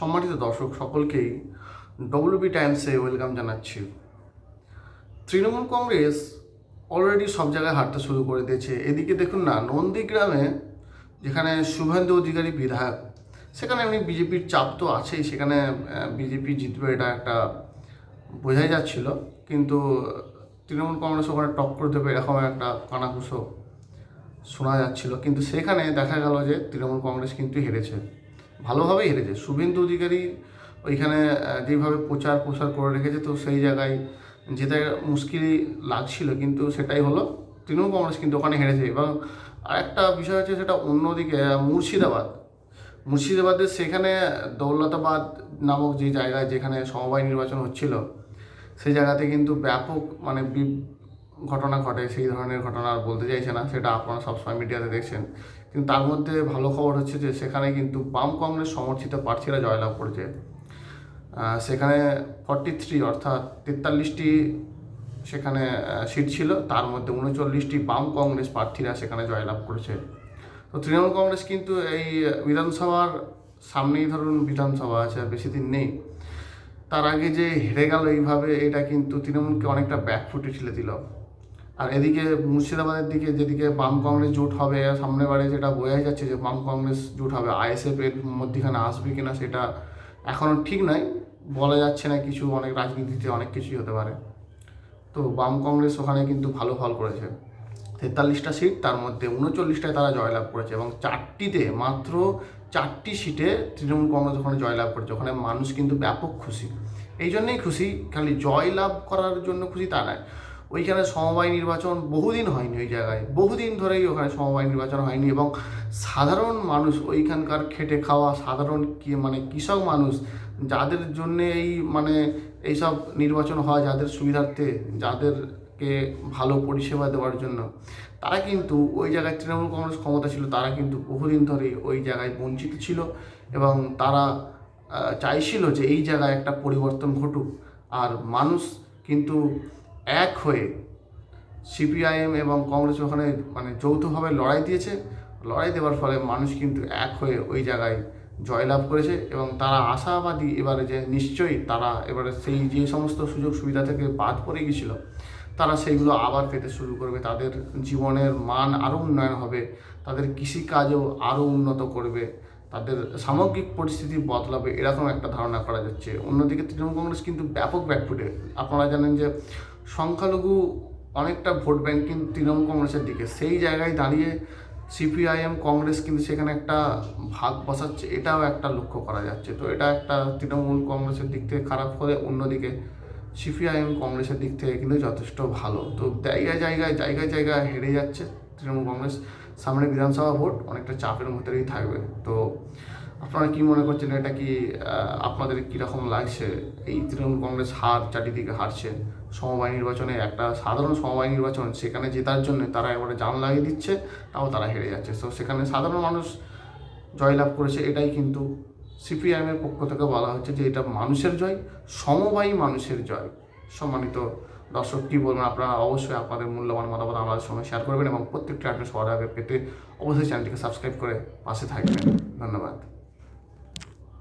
সম্মানিত দর্শক সকলকেই ডব্লিউবি টাইমসে ওয়েলকাম জানাচ্ছি। তৃণমূল কংগ্রেস অলরেডি সব জায়গায় হাঁটতে শুরু করে দিয়েছে। এদিকে দেখুন না, নন্দীগ্রামে যেখানে শুভেন্দু অধিকারী বিধায়ক, সেখানে এমনি বিজেপির চাপ তো আছেই, সেখানে বিজেপি জিতবে এটা একটা বোঝাই যাচ্ছিল, কিন্তু তৃণমূল কংগ্রেস ওখানে টক্কর দেবে এরকম একটা কানাঘুষো শোনা যাচ্ছিল। কিন্তু সেখানে দেখা গেল যে তৃণমূল কংগ্রেস কিন্তু হেরেছে, ভালোভাবেই হেরেছে। শুভেন্দু অধিকারী ওইখানে যেভাবে প্রচার করে রেখেছে, তো সেই জায়গায় যেটা মুশকিলই লাগছিল, কিন্তু সেটাই হলো, তৃণমূল কংগ্রেস কিন্তু ওখানে হেরেছে। এবং আরেকটা বিষয় হচ্ছে, সেটা অন্যদিকে মুর্শিদাবাদের সেখানে দৌলতাবাদ নামক যে জায়গায় যেখানে সমবায় নির্বাচন হচ্ছিল, সেই জায়গাতে কিন্তু ব্যাপক ঘটনা ঘটে। সেই ধরনের ঘটনা আর বলতে চাইছে না, সেটা আপনারা সবসময় মিডিয়াতে দেখছেন। কিন্তু তার মধ্যে ভালো খবর হচ্ছে যে সেখানে কিন্তু বাম কংগ্রেস সমর্থিত প্রার্থীরা জয়লাভ করেছে। সেখানে 43 অর্থাৎ 43টি সেখানে সিট ছিল, তার মধ্যে 39টি বাম কংগ্রেস প্রার্থীরা সেখানে জয়লাভ করেছে। তো তৃণমূল কংগ্রেস কিন্তু এই বিধানসভার সামনেই, ধরুন বিধানসভা আছে আর বেশি দিন নেই, তার আগে যে হেরে গেল এইভাবে, এটা কিন্তু তৃণমূলকে অনেকটা ব্যাকফুটে ঠেলে দিল। আর এদিকে মুর্শিদাবাদের দিকে যেদিকে বাম কংগ্রেস জোট হবে সামনে বারে, যেটা বোঝাই যাচ্ছে যে বাম কংগ্রেস জোট হবে, আইএসএফ এর মধ্যখানে আসবে কিনা সেটা এখনও ঠিক নয়, বলা যাচ্ছে না কিছু, অনেক রাজনীতিতে অনেক কিছুই হতে পারে। তো বাম কংগ্রেস ওখানে কিন্তু ভালো ফল করেছে, 43টা সিট, তার মধ্যে 39টায় তারা জয়লাভ করেছে। এবং মাত্র 4টি সিটে তৃণমূল কংগ্রেস ওখানে জয়লাভ করেছে। ওখানে মানুষ কিন্তু ব্যাপক খুশি। এই জন্যই খুশি, খালি জয়লাভ করার জন্য খুশি তা নয়, ওইখানে সমবায় নির্বাচন বহুদিন হয়নি, ওই জায়গায় বহুদিন ধরেই ওখানে সমবায় নির্বাচন হয়নি। এবং সাধারণ মানুষ, ওইখানকার খেটে খাওয়া সাধারণ কৃষক মানুষ, যাদের জন্যে এইসব নির্বাচন হয়, যাদের সুবিধার্থে, যাদেরকে ভালো পরিষেবা দেওয়ার জন্য, তারা কিন্তু ওই জায়গায় তৃণমূল কংগ্রেস ক্ষমতা ছিল, তারা কিন্তু বহুদিন ধরেই ওই জায়গায় বঞ্চিত ছিল। এবং তারা চাইছিল যে এই জায়গায় একটা পরিবর্তন ঘটুক। আর মানুষ কিন্তু এক হয়ে, সিপিআইএম এবং কংগ্রেস ওখানে যৌথভাবে লড়াই দেওয়ার ফলে মানুষ কিন্তু এক হয়ে ওই জায়গায় জয়লাভ করেছে। এবং তারা আশাবাদী এবারে যে নিশ্চয়ই তারা এবারে সেই যে সমস্ত সুযোগ সুবিধা থেকে বাদ পড়ে গিয়েছিল, তারা সেইগুলো আবার পেতে শুরু করবে। তাদের জীবনের মান আরও উন্নয়ন হবে, তাদের কৃষিকাজও আরও উন্নত করবে, তাদের সামগ্রিক পরিস্থিতি বদলাবে, এরকম একটা ধারণা করা যাচ্ছে। অন্যদিকে তৃণমূল কংগ্রেস কিন্তু ব্যাপক ব্যাকফুটে। আপনারা জানেন যে সংখ্যালঘু অনেকটা ভোট ব্যাংক কিন্তু তৃণমূল কংগ্রেসের দিকে, সেই জায়গায় দাঁড়িয়ে সিপিআইএম কংগ্রেস কিন্তু সেখানে একটা ভাগ বসাচ্ছে, এটাও একটা লক্ষ্য করা যাচ্ছে। তো এটা একটা তৃণমূল কংগ্রেসের দিক থেকে খারাপ হলে, অন্যদিকে সিপিআইএম কংগ্রেসের দিক থেকে কিন্তু যথেষ্ট ভালো। তো জায়গায় হেরে যাচ্ছে তৃণমূল কংগ্রেস। সামনে বিধানসভা ভোট, অনেকটা চাপের মধ্যেই থাকবে। তো আপনারা কি মনে করছেন, এটা কি আপনাদের কীরকম লাগছে? এই তৃণমূল কংগ্রেস চারিদিকে হারছে, সমবায় নির্বাচনে, একটা সাধারণ সমবায় নির্বাচন, সেখানে জেতার জন্য তারা এবারে জান লাগিয়ে দিচ্ছে, তাও তারা হেরে যাচ্ছে। তো সেখানে সাধারণ মানুষ জয়লাভ করেছে, এটাই কিন্তু সিপিআইএমের পক্ষ থেকে বলা হচ্ছে যে এটা মানুষের জয়, সমবায়ী মানুষের জয়। সম্মানিত দর্শক, কী বলবেন আপনারা? অবশ্যই আপনাদের মূল্যবান মতামত আমাদের সঙ্গে শেয়ার করবেন এবং প্রত্যেকটি আপনি সবার আগে পেতে অবশ্যই চ্যানেলটিকে সাবস্ক্রাইব করে পাশে থাকবেন। ধন্যবাদ।